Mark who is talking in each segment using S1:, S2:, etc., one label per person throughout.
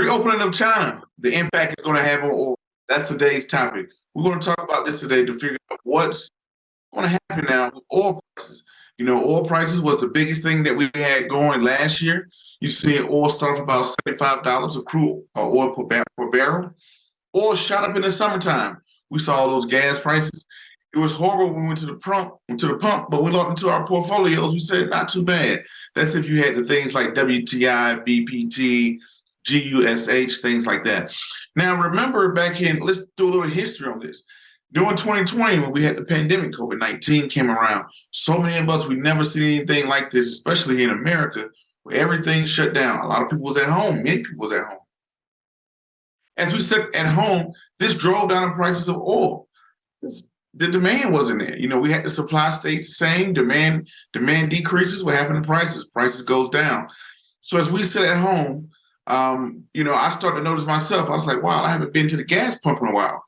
S1: Reopening of China, the impact it's going to have on oil. That's today's topic. We're going to talk about this today to figure out what's going to happen now with oil prices. You know, oil prices was the biggest thing that we had going last year. You see oil start off about $75 a crude oil per barrel. Oil shot up in the summertime. We saw all those gas prices. It was horrible when we went to the pump, but we looked into our portfolios. We said not too bad. That's if you had the things like WTI, BPT, GUSH, things like that. Now, remember back in, let's do a little history on this. During 2020, when we had the pandemic, COVID-19 came around, so many of us, we never seen anything like this, especially in America, where everything shut down. A lot of people was at home. Many people was at home. As we sat at home, this drove down the prices of oil. The demand wasn't there. You know, we had the supply stays the same. Demand decreases. What happened to prices? Prices goes down. So as we sit at home, you know, I started to notice myself. I was like, wow, I haven't been to the gas pump in a while.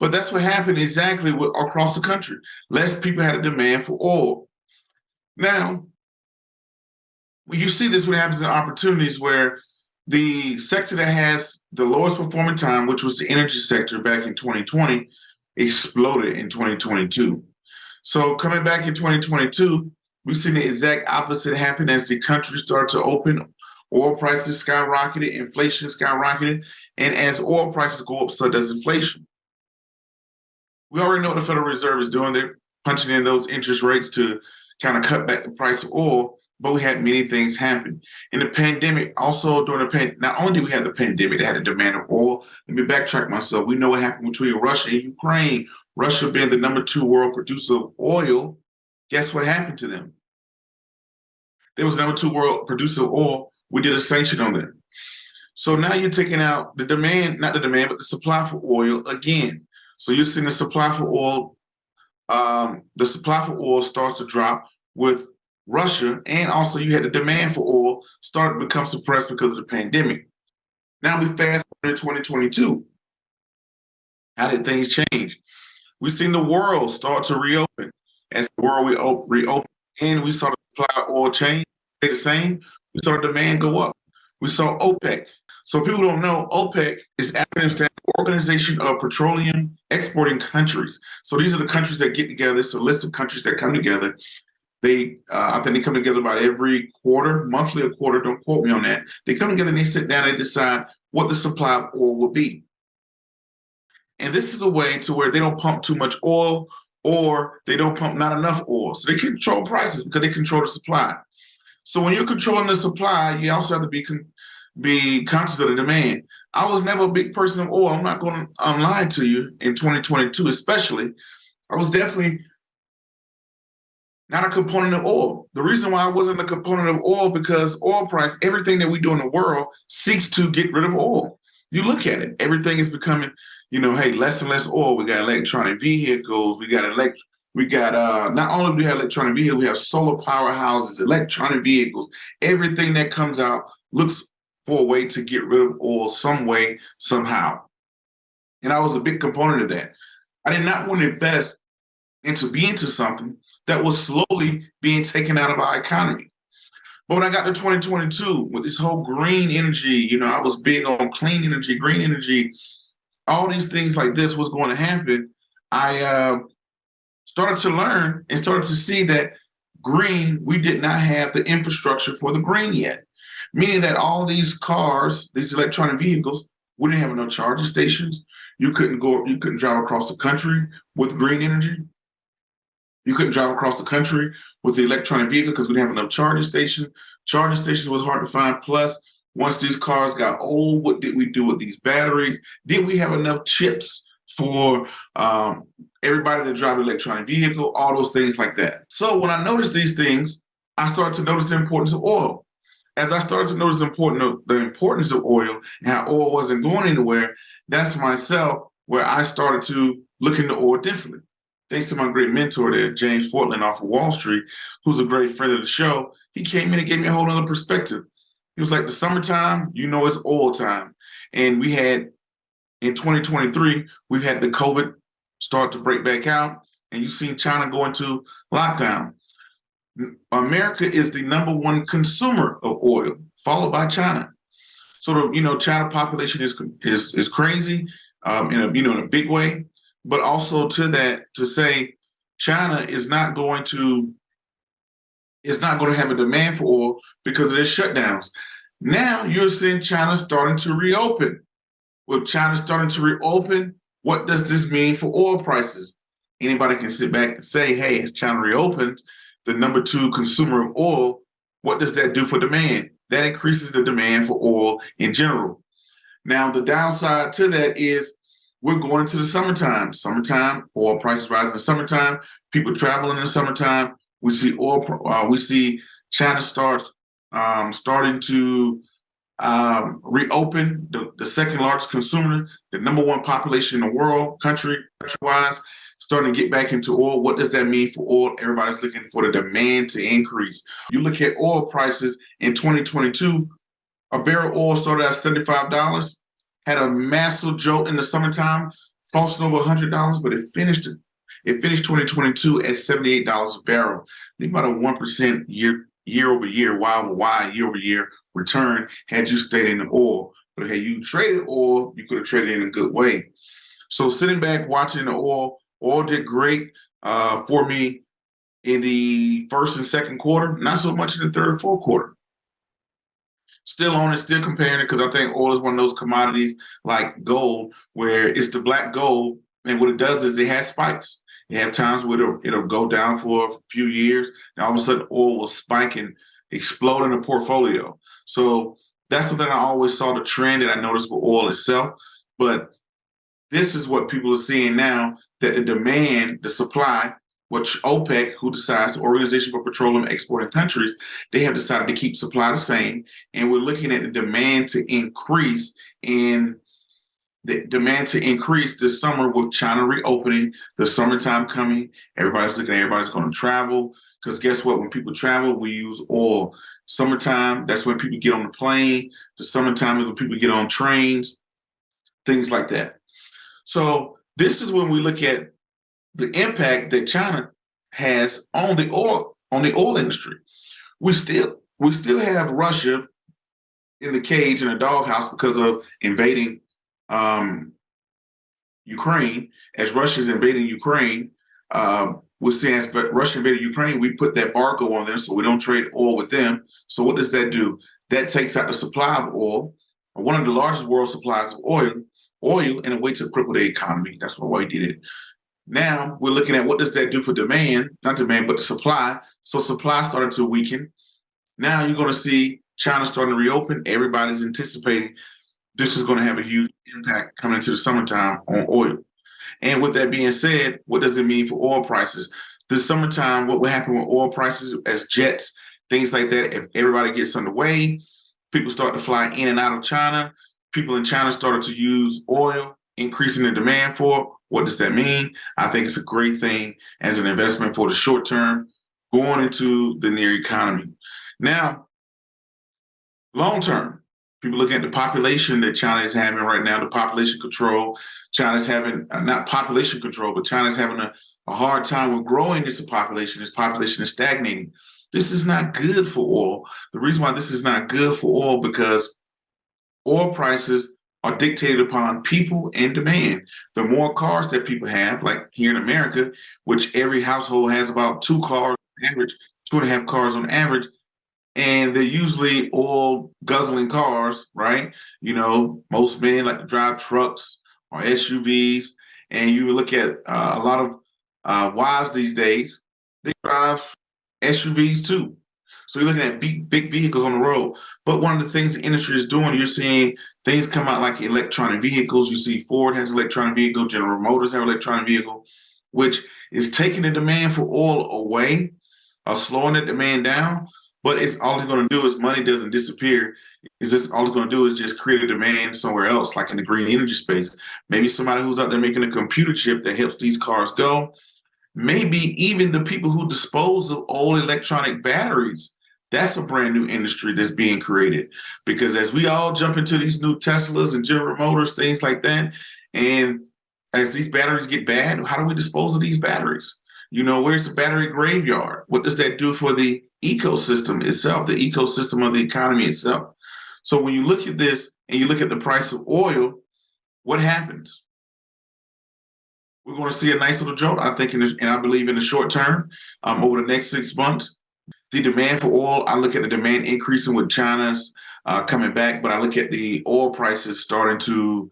S1: But that's what happened exactly across the country. Less people had a demand for oil. Now, you see this when it happens in opportunities where the sector that has the lowest performing time, which was the energy sector back in 2020, exploded in 2022. So coming back in 2022, we've seen the exact opposite happen as the country started to open. Oil prices skyrocketed, inflation skyrocketed, and as oil prices go up, so does inflation. We already know what the Federal Reserve is doing. They're punching in those interest rates to kind of cut back the price of oil, but we had many things happen. In the pandemic, also during the pandemic, not only did we have the pandemic that had a demand of oil, let me backtrack myself. We know what happened between Russia and Ukraine. Russia being the #2 world producer of oil, guess what happened to them? They was the #2 world producer of oil. We did a sanction on them. So now you're taking out the demand, not the demand, but the supply for oil again. So you're seeing the supply for oil starts to drop with Russia, and also you had the demand for oil start to become suppressed because of the pandemic. Now we fast forward to 2022. How did things change? We've seen the world start to reopen. As the world reopened and we saw the supply of oil change, stay the same, we saw demand go up. We saw OPEC. So people don't know, OPEC is acronym stands for Organization of Petroleum Exporting Countries. So these are the countries that get together. It's a list of countries that come together. I think they come together about every quarter, monthly or quarter, don't quote me on that. They come together and they sit down and decide what the supply of oil will be. And this is a way to where they don't pump too much oil or they don't pump not enough oil. So they control prices because they control the supply. So when you're controlling the supply, you also have to be conscious of the demand. I was never a big person of oil. I'm not going to lie to you. In 2022 especially, I was definitely not a component of oil. The reason why I wasn't a component of oil because oil price, everything that we do in the world seeks to get rid of oil. You look at it, everything is becoming, you know, hey, less and less oil. We got electronic vehicles. We got not only do we have electronic vehicles, we have solar powerhouses, electronic vehicles. Everything that comes out looks for a way to get rid of oil some way, somehow. And I was a big component of that. I did not want to invest into something that was slowly being taken out of our economy. But when I got to 2022 with this whole green energy, you know, I was big on clean energy, green energy, all these things like this was going to happen. I started to learn and started to see that green, we did not have the infrastructure for the green yet. Meaning that all these cars, these electronic vehicles, we didn't have enough charging stations. You couldn't drive across the country with green energy. You couldn't drive across the country with the electronic vehicle because we didn't have enough charging stations. Charging stations was hard to find. Plus, once these cars got old, what did we do with these batteries? Did we have enough chips for everybody to drive an electronic vehicle? All those things like that. So when I noticed these things, I started to notice the importance of oil. As I started to notice the importance of oil and how oil wasn't going anywhere, that's myself where I started to look into oil differently. Thanks to my great mentor there, James Fortland off of Wall Street, who's a great friend of the show. He came in and gave me a whole other perspective. He was like, the summertime, you know, it's oil time. And we had, in 2023, we've had the COVID start to break back out, and you've seen China go into lockdown. America is the #1 consumer of oil, followed by China. So China population is crazy in a big way, but also to say China is not going to have a demand for oil because of their shutdowns. Now you're seeing China starting to reopen. With China starting to reopen, what does this mean for oil prices? Anybody can sit back and say, hey, as China reopens, the number 2 consumer of oil, what does that do for demand? That increases the demand for oil in general. Now, the downside to that is we're going to the summertime. Summertime, oil prices rise in the summertime. People travel in the summertime. We see China starting to reopen, the second largest consumer, the number 1 population in the world, country-wise, starting to get back into oil. What does that mean for oil? Everybody's looking for the demand to increase. You look at oil prices in 2022, a barrel of oil started at $75, had a massive jolt in the summertime, crossing over $100, but it finished 2022 at $78 a barrel. Think about a 1% year over year, year over year return had you stayed in the oil. But had you traded oil, you could have traded in a good way. So sitting back watching the oil did great for me in the first and second quarter, not so much in the third and fourth quarter. Still on it, still comparing it, because I think oil is one of those commodities like gold, where it's the black gold, and what it does is it has spikes. You have times where it'll go down for a few years, and all of a sudden oil will spike and explode in the portfolio. So that's something I always saw, the trend that I noticed for oil itself. But this is what people are seeing now, that the demand, the supply, which OPEC, who decides, the Organization for Petroleum Exporting Countries, they have decided to keep supply the same. And we're looking at the demand to increase this summer with China reopening, the summertime coming. Everybody's going to travel, because guess what? When people travel, we use oil. Summertime, that's when people get on the plane. The summertime is when people get on trains, things like that. So this is when we look at the impact that China has on the oil industry. We still have Russia in the cage, in a doghouse, because of invading Ukraine. As Russia's invading Ukraine, we're saying as Russia invaded Ukraine, we put that embargo on them, so we don't trade oil with them. So what does that do? That takes out the supply of oil, one of the largest world supplies of oil, in a way to cripple the economy. That's why we did it. Now we're looking at what does that do for demand, not demand, but the supply. So supply started to weaken. Now you're going to see China starting to reopen. Everybody's anticipating this is going to have a huge impact coming into the summertime on oil. And with that being said, what does it mean for oil prices? This summertime, what will happen with oil prices as jets, things like that? If everybody gets underway, people start to fly in and out of China. People in China started to use oil, increasing the demand for it. What does that mean? I think it's a great thing as an investment for the short term, going into the near economy. Now, long term, people looking at the population that China is having right now, the population control. China's having, not population control, but China's having a hard time with growing its population. Its population is stagnating. This is not good for oil. The reason why this is not good for oil, because oil prices are dictated upon people and demand. The more cars that people have, like here in America, which every household has about 2 cars on average, 2.5 cars on average, and they're usually oil guzzling cars, right? Most men like to drive trucks or SUVs, and you look at a lot of wives these days, they drive SUVs too. So you're looking at big vehicles on the road. But one of the things the industry is doing, you're seeing things come out like electronic vehicles. You see Ford has electronic vehicle, General Motors have electronic vehicle, which is taking the demand for oil away, slowing the demand down. But all it's going to do is money doesn't disappear. All it's going to do is just create a demand somewhere else, like in the green energy space. Maybe somebody who's out there making a computer chip that helps these cars go. Maybe even the people who dispose of old electronic batteries. That's a brand new industry that's being created, because as we all jump into these new Teslas and General Motors, things like that, and as these batteries get bad, how do we dispose of these batteries? Where's the battery graveyard? What does that do for the ecosystem itself, the ecosystem of the economy itself? So when you look at this and you look at the price of oil, what happens? We're going to see a nice little jolt, I think, and I believe in the short term, over the next 6 months. The demand for oil, I look at the demand increasing with China's coming back, but I look at the oil prices starting to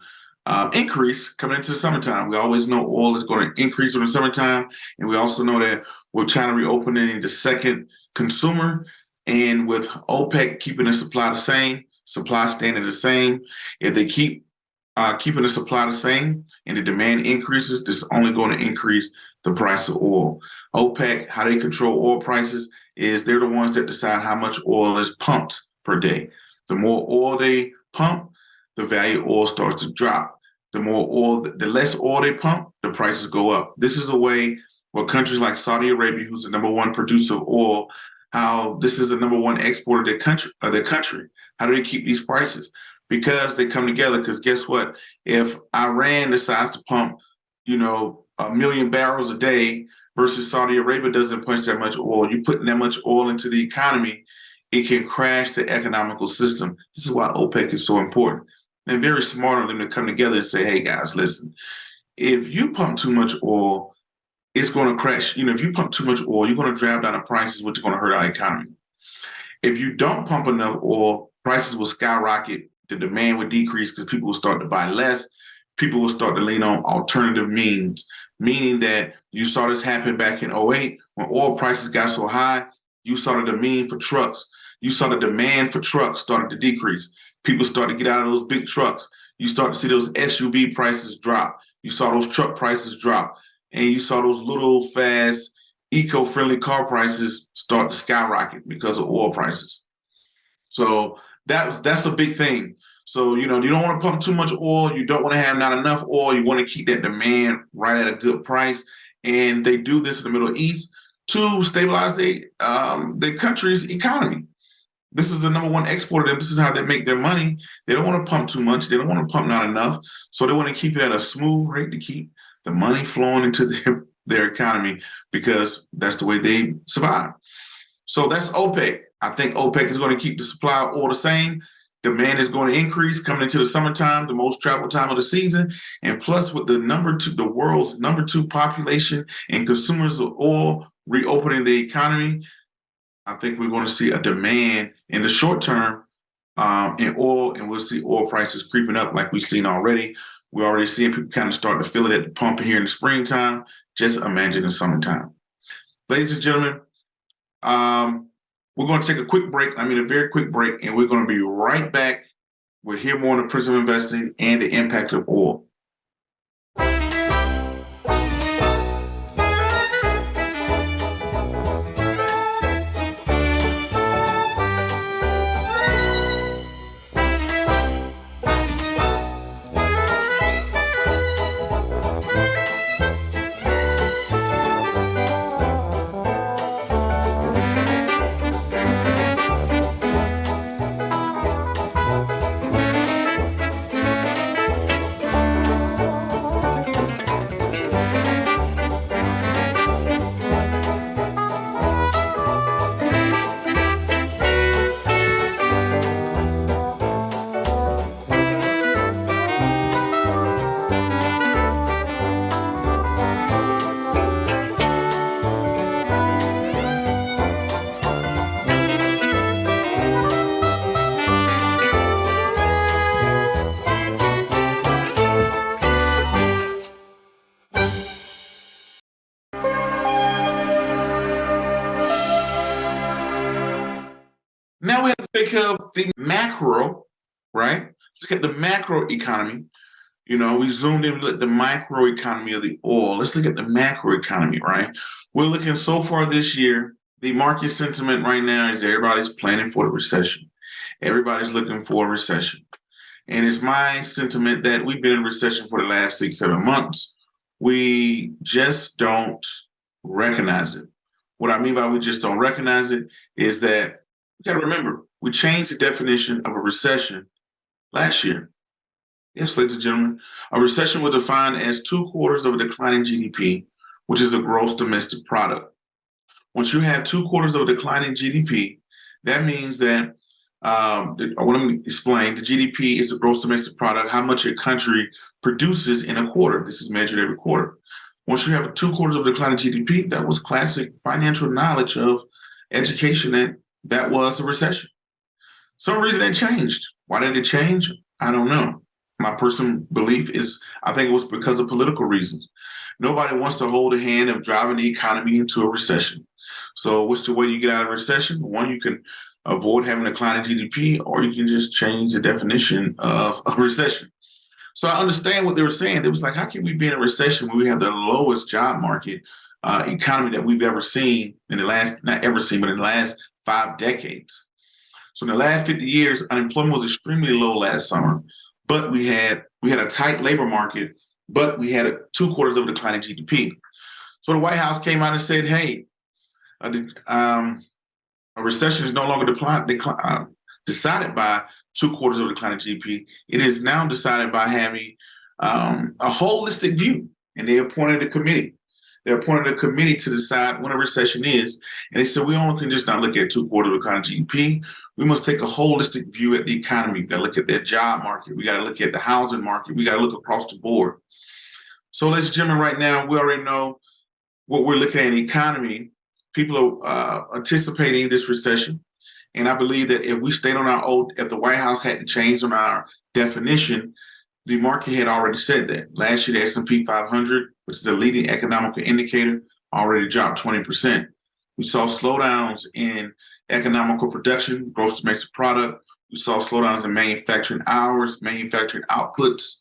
S1: increase coming into the summertime. We always know oil is going to increase in the summertime, and we also know that with China reopening the second consumer, and with OPEC keeping the supply the same, supply standing the same, if they keep keeping the supply the same and the demand increases, this is only going to increase the price of oil. OPEC, how they control oil prices is they're the ones that decide how much oil is pumped per day. The more oil they pump, the value of oil starts to drop. The more oil, the less oil they pump, the prices go up. This is a way where countries like Saudi Arabia, who's the number one producer of oil, how this is the number one exporter of their country. How do they keep these prices? Because they come together. Because guess what? If Iran decides to pump, 1 million barrels a day versus Saudi Arabia doesn't punch that much oil, you putting that much oil into the economy, it can crash the economical system. This is why OPEC is so important. And very smart of them to come together and say, hey guys, listen, if you pump too much oil, it's going to crash. If you pump too much oil, you're going to drive down the prices, which is going to hurt our economy. If you don't pump enough oil, prices will skyrocket. The demand would decrease because people will start to buy less. People will start to lean on alternative means, meaning that you saw this happen back in 2008 when oil prices got so high. You saw the demand for trucks. You saw the demand for trucks started to decrease. People started to get out of those big trucks. You start to see those SUV prices drop. You saw those truck prices drop. And you saw those little fast, eco-friendly car prices start to skyrocket because of oil prices. So that's a big thing. So, you don't want to pump too much oil. You don't want to have not enough oil. You want to keep that demand right at a good price. And they do this in the Middle East to stabilize their country's economy. This is the number one exporter. This is how they make their money. They don't want to pump too much. They don't want to pump not enough. So they want to keep it at a smooth rate to keep the money flowing into their economy, because that's the way they survive. So that's OPEC. I think OPEC is going to keep the supply of oil the same. Demand is going to increase coming into the summertime, the most travel time of the season. And plus with the world's number 2 population and consumers of oil reopening the economy, I think we're going to see a demand in the short term in oil, and we'll see oil prices creeping up like we've seen already. We're already seeing people kind of start to feel it at the pump here in the springtime. Just imagine in summertime. Ladies and gentlemen, we're going to take a quick break. A very quick break, and we're going to be right back. We'll hear more on the Principle of Investing and the impact of oil. Now we have to think of the macro, right? Let's look at the macro economy. We zoomed in at the micro economy of the oil. Let's look at the macro economy, right? We're looking so far this year, the market sentiment right now is everybody's planning for the recession. Everybody's looking for a recession. And it's my sentiment that we've been in recession for the last 6-7 months. We just don't recognize it. What I mean by we just don't recognize it is that you got to remember, we changed the definition of a recession last year. Yes, ladies and gentlemen, a recession was defined as 2 quarters of a declining GDP, which is the gross domestic product. Once you have 2 quarters of a declining GDP, that means that Let me explain. The GDP is the gross domestic product, how much a country produces in a quarter. This is measured every quarter. Once you have 2 quarters of declining GDP, that was classic financial knowledge of education that was a recession. Some reason it changed. Why did it change? I don't know. My personal belief is I think it was because of political reasons. Nobody wants to hold the hand of driving the economy into a recession. So what's the way you get out of a recession? One, you can avoid having a declining GDP, or you can just change the definition of a recession. So I understand what they were saying. It was like, how can we be in a recession when we have the lowest job market economy that we've ever seen in the last, not ever seen, but in the last 5 decades? So in the last 50 years, unemployment was extremely low last summer, but we had a tight labor market, but we had 2 quarters of a declining GDP. So the White House came out and said, hey, a recession is no longer decided by 2 quarters of a declining GDP. It is now decided by having a holistic view, and they appointed a committee. They appointed a committee to decide when a recession is, and they said we only can just not look at 2 quarters of a declining GDP. We must take a holistic view at the economy. We got to look at the job market. We got to look at the housing market. We got to look across the board. So, ladies and gentlemen, right now we already know what we're looking at in the economy. People are anticipating this recession. And I believe that if we stayed on if the White House hadn't changed on our definition, the market had already said that. Last year, the S&P 500, which is the leading economic indicator, already dropped 20%. We saw slowdowns in economical production, gross domestic product. We saw slowdowns in manufacturing hours, manufacturing outputs.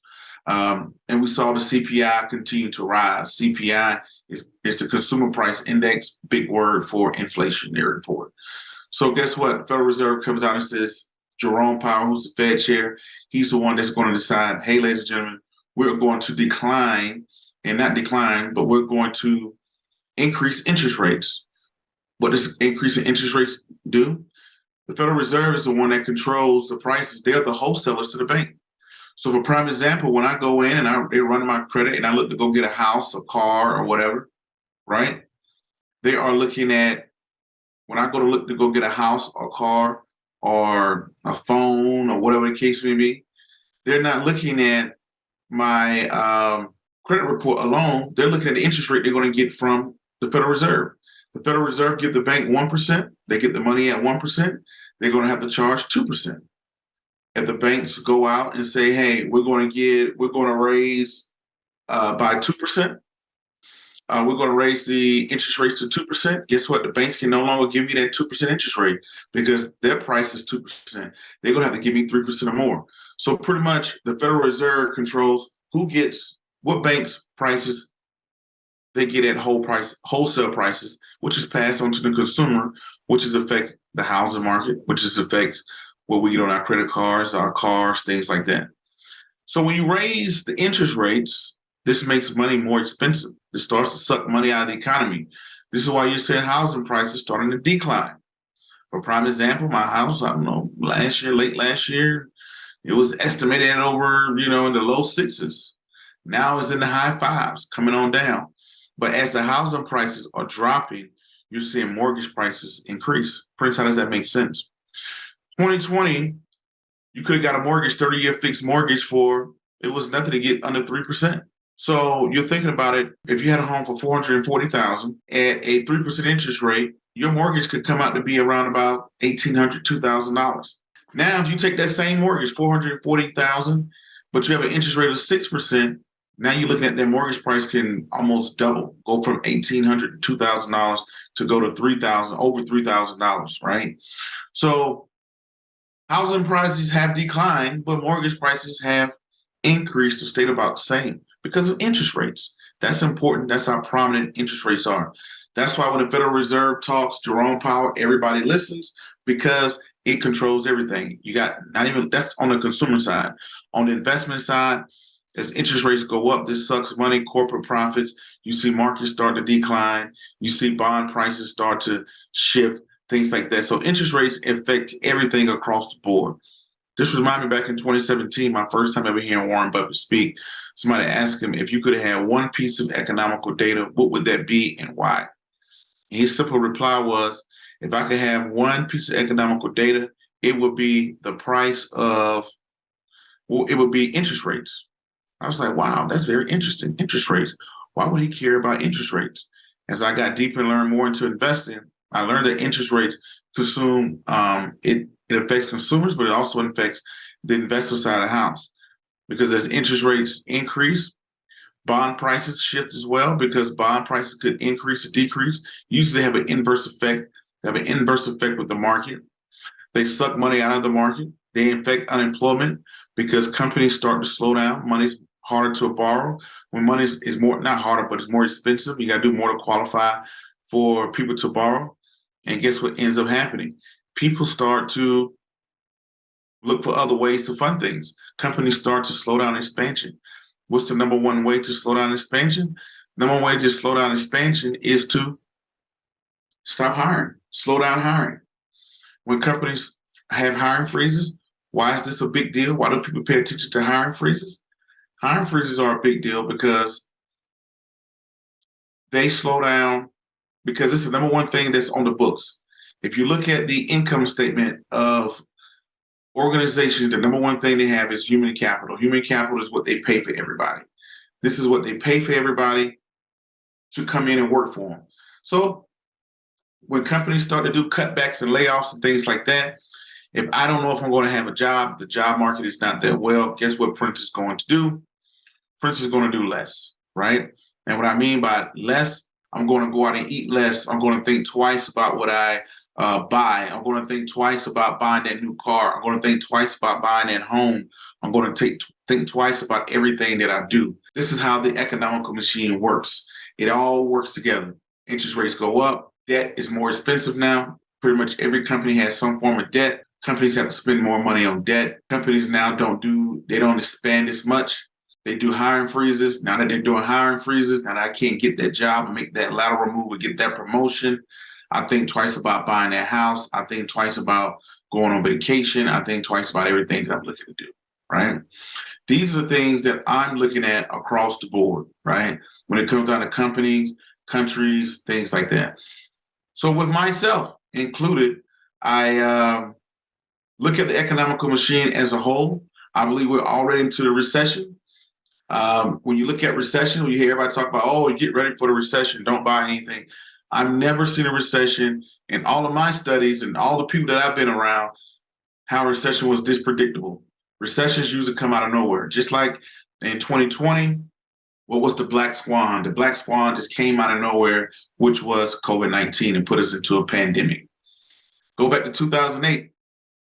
S1: And we saw the CPI continue to rise. CPI is the Consumer Price Index, big word for inflationary report. So guess what? The Federal Reserve comes out and says, Jerome Powell, who's the Fed chair, he's the one that's going to decide, hey, ladies and gentlemen, we're going to decline, and not decline, but we're going to increase interest rates. What does increase in interest rates do? The Federal Reserve is the one that controls the prices. They're the wholesalers to the bank. So for prime example, when I go in and they run my credit and I look to go get a house, a car, or whatever, right? They are looking at, when I look to go get a house or car or a phone or whatever the case may be, they're not looking at my credit report alone. They're looking at the interest rate they're going to get from the Federal Reserve. The Federal Reserve give the bank 1%. They get the money at 1%. They're going to have to charge 2%. If the banks go out and say, hey, we're going to raise by 2%, we're going to raise the interest rates to 2%. Guess what? The banks can no longer give me that 2% interest rate because their price is 2%. They're going to have to give me 3% or more. So pretty much the Federal Reserve controls who gets what banks' prices they get at wholesale prices, which is passed on to the consumer, which is affects the housing market, which is affects what we get on our credit cards, our cars, things like that. So when you raise the interest rates, this makes money more expensive. This starts to suck money out of the economy. This is why you see housing prices starting to decline. For prime example, my house, I don't know, late last year, it was estimated at over, in the low 6s. Now it's in the high 5s, coming on down. But as the housing prices are dropping, you're seeing mortgage prices increase. Prince, how does that make sense? 2020, you could have got a mortgage, 30-year fixed mortgage for, it was nothing to get under 3%. So you're thinking about it, if you had a home for $440,000 at a 3% interest rate, your mortgage could come out to be around about $1,800, $2,000. Now, if you take that same mortgage, $440,000, but you have an interest rate of 6%, now you're looking at that mortgage price can almost double, go from $1,800 to $2,000 to go to $3,000, over $3,000, right? So housing prices have declined, but mortgage prices have increased or stayed about the same because of interest rates. That's important. That's how prominent interest rates are. That's why when the Federal Reserve talks, Jerome Powell, everybody listens because it controls everything. You got that's on the consumer side. On the investment side, as interest rates go up, this sucks money, corporate profits. You see markets start to decline. You see bond prices start to shift, things like that. So interest rates affect everything across the board. This reminded me back in 2017, my first time ever hearing Warren Buffett speak. Somebody asked him, if you could have had one piece of economical data, what would that be and why? And his simple reply was, if I could have one piece of economical data, it would be the price of, well, it would be interest rates. I was like, wow, that's very interesting. Interest rates. Why would he care about interest rates? As I got deeper and learned more into investing, I learned that interest rates consume, it affects consumers, but it also affects the investor side of the house. Because as interest rates increase, bond prices shift as well, because bond prices could increase or decrease. Usually they have an inverse effect. They have an inverse effect with the market. They suck money out of the market. They affect unemployment because companies start to slow down. Money's harder to borrow. When money is more, not harder, but it's more expensive, you got to do more to qualify for people to borrow. And guess what ends up happening? People start to look for other ways to fund things. Companies start to slow down expansion. What's the number one way to slow down expansion? Number one way to slow down expansion is to stop hiring, slow down hiring. When companies have hiring freezes, why is this a big deal? Why do people pay attention to hiring freezes? Hiring freezes are a big deal because they slow down, because it's the number one thing that's on the books. If you look at the income statement of organizations, the number one thing they have is human capital. Human capital is what they pay for everybody. This is what they pay for everybody to come in and work for them. So when companies start to do cutbacks and layoffs and things like that, if I don't know if I'm going to have a job, the job market is not that well, guess what Prince is going to do? Prince is going to do less, right? And what I mean by less, I'm going to go out and eat less. I'm going to think twice about what I buy. I'm going to think twice about buying that new car. I'm going to think twice about buying that home. I'm going to think twice about everything that I do. This is how the economical machine works. It all works together. Interest rates go up. Debt is more expensive now. Pretty much every company has some form of debt. Companies have to spend more money on debt. Companies now they don't expand as much. They do hiring freezes. Now that they're doing hiring freezes, now that I can't get that job and make that lateral move or get that promotion, I think twice about buying that house. I think twice about going on vacation. I think twice about everything that I'm looking to do, right? These are the things that I'm looking at across the board, right? When it comes down to companies, countries, things like that. So with myself included, I look at the economical machine as a whole. I believe we're already into the recession. When you look at recession, when you hear everybody talk about, oh, get ready for the recession, don't buy anything. I've never seen a recession in all of my studies and all the people that I've been around, how recession was this predictable. Recessions usually come out of nowhere. Just like in 2020, what was the black swan? The black swan just came out of nowhere, which was COVID-19, and put us into a pandemic. Go back to 2008,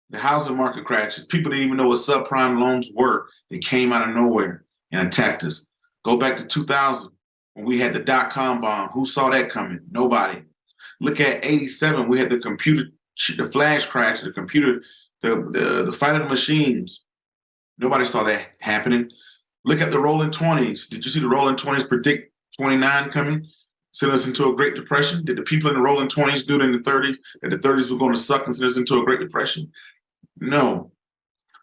S1: the housing market crashes. People didn't even know what subprime loans were. They came out of nowhere and attacked us. Go back to 2000, when we had the dot-com bomb. Who saw that coming? Nobody. Look at 87, we had the flash crash, the computer, the fight of the machines. Nobody saw that happening. Look at the Rolling 20s. Did you see the Rolling 20s predict 29 coming? Send us into a Great Depression? Did the people in the Rolling 20s do it in the 30s, that the 30s were going to suck and send us into a Great Depression? No.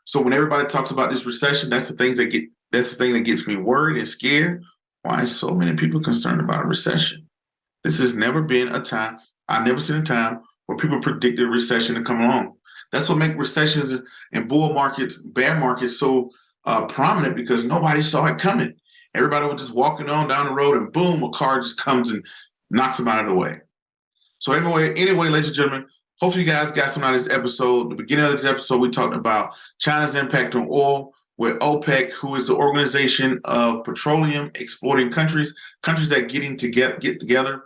S1: So when everybody talks about this recession, that's the thing that gets me worried and scared. Why is so many people concerned about a recession? This has never been a time, I've never seen a time where people predicted a recession to come along. That's what makes recessions and bull markets, bear markets so prominent, because nobody saw it coming. Everybody was just walking on down the road and boom, a car just comes and knocks them out of the way. So anyway, ladies and gentlemen, hopefully you guys got some out of this episode. The beginning of this episode, we talked about China's impact on oil with OPEC, who is the organization of petroleum exporting countries that get together,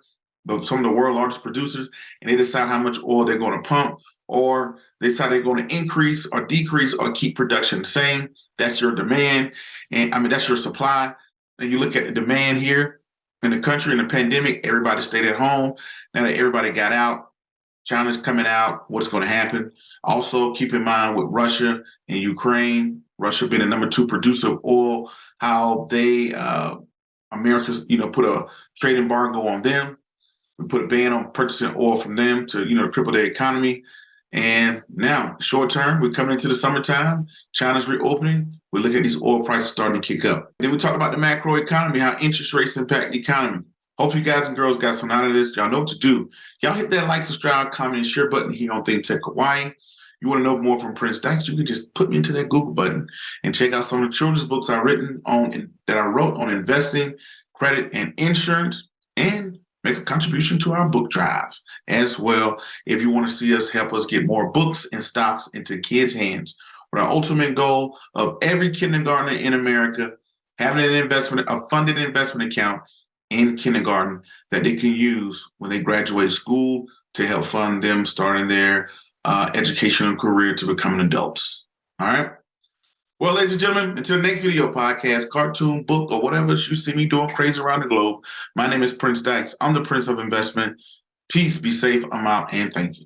S1: some of the world's largest producers, and they decide how much oil they're going to pump, or they decide they're going to increase or decrease or keep production the same. That's your demand. And that's your supply. And you look at the demand here in the country in the pandemic, everybody stayed at home. Now that everybody got out, China's coming out, what's going to happen? Also, keep in mind with Russia and Ukraine, Russia being the number 2 producer of oil, how they, America's, put a trade embargo on them. We put a ban on purchasing oil from them to, cripple their economy. And now, short term, we're coming into the summertime. China's reopening. We look at these oil prices starting to kick up. Then we talk about the macro economy, how interest rates impact the economy. Hopefully you guys and girls got some out of this. Y'all know what to do. Y'all hit that like, subscribe, comment, and share button here on ThinkTech Hawaii. you want to know more from Prince Dykes, you can just put me into that Google button and check out some of the children's books I wrote on investing, credit, and insurance, and make a contribution to our book drive as well. If you want to see us help us get more books and stocks into kids' hands, with our ultimate goal of every kindergartner in America having a funded investment account in kindergarten that they can use when they graduate school to help fund them starting their educational career to becoming adults. All right. Well, ladies and gentlemen, until the next video podcast, cartoon, book, or whatever you see me doing crazy around the globe, my name is Prince Dykes. I'm the Prince of Investment. Peace, be safe, I'm out, and thank you.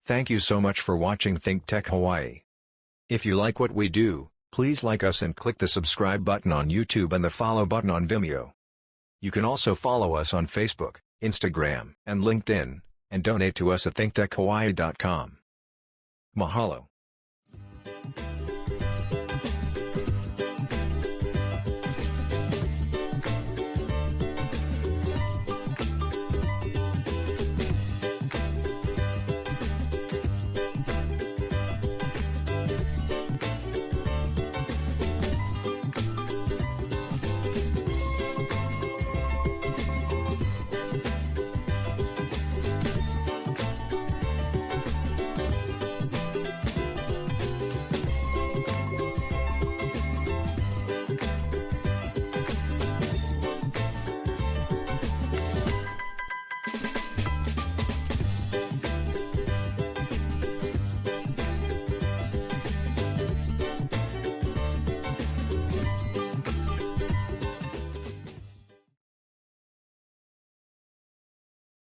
S2: Thank you so much for watching ThinkTech Hawaii. If you like what we do, please like us and click the subscribe button on YouTube and the follow button on Vimeo. You can also follow us on Facebook, Instagram, and LinkedIn, and donate to us at thinktechhawaii.com. Mahalo.